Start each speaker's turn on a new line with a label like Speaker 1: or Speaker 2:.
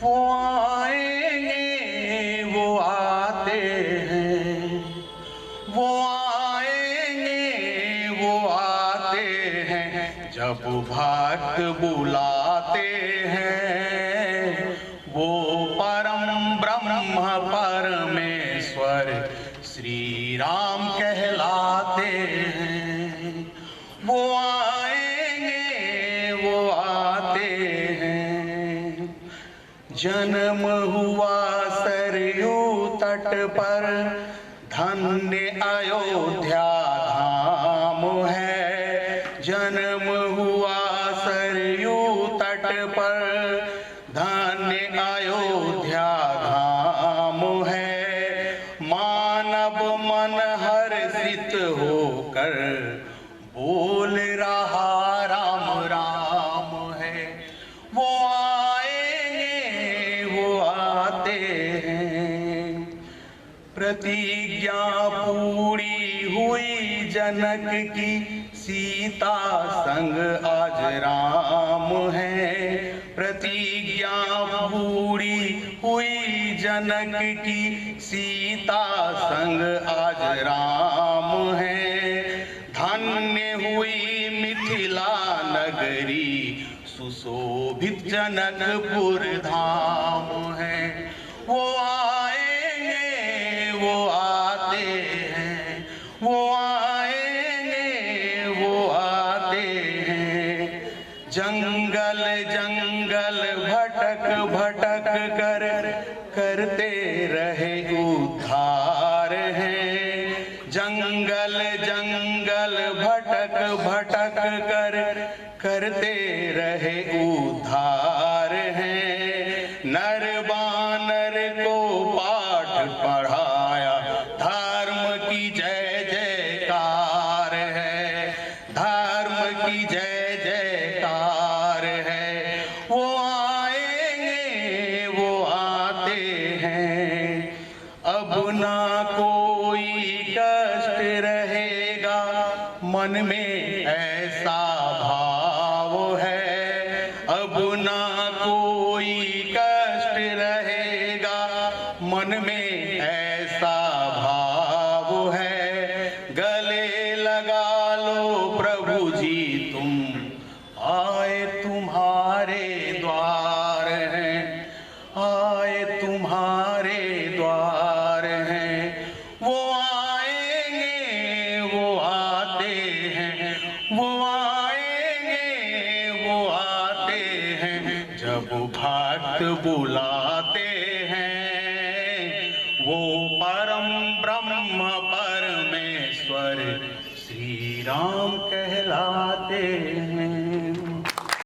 Speaker 1: वो आएंगे, वो आते हैं, वो आएंगे, वो आते हैं, जब भक्त बुलाते हैं। वो परम ब्रह्म परमेश्वर श्री राम कहलाते हैं। वो आएंगे, वो आते हैं। जन्म हुआ सरयू तट पर, धन्य अयोध्या धाम है। जन्म हुआ सरयू तट पर, धन्य अयोध्या धाम है। मानव मन हर्षित होकर बोल रहा राम राम है। वो आएंगे, वो आते हैं। प्रतिज्ञा पूरी हुई जनक की, सीता संग आज राम है। प्रतिज्ञा पूरी हुई जनक की, सीता संग आज राम है। धन्य हुई मिथिला नगरी, सुशोभित जनकपुर धाम है। वो आएंगे, वो आते हैं, वो आएंगे, वो आते हैं। जंगल जंगल भटक भटक कर करते रहे उद्धार हैं। जंगल जंगल भटक भटक कर करते रहे उद्धार हैं। नर बानर को पाठ पढ़ाया, धर्म की जय जयकार है, धर्म की जय जयकार है। वो आएंगे, वो आते हैं। अब ना कोई कष्ट रहेगा, मन में ऐसा भाव है। अब ना कोई कष्ट रहेगा, मन में ऐसा भाव है। गले लगा लो प्रभु जी तुम, आए तुम्हारे द्वार हैं, आए तुम्हारे द्वार हैं। वो आएंगे, वो आते हैं, वो आएंगे, वो आते हैं, जब भक्त बुलाते हैं। वो परम ब्रह्म परमेश्वर श्री राम कहलाते हैं।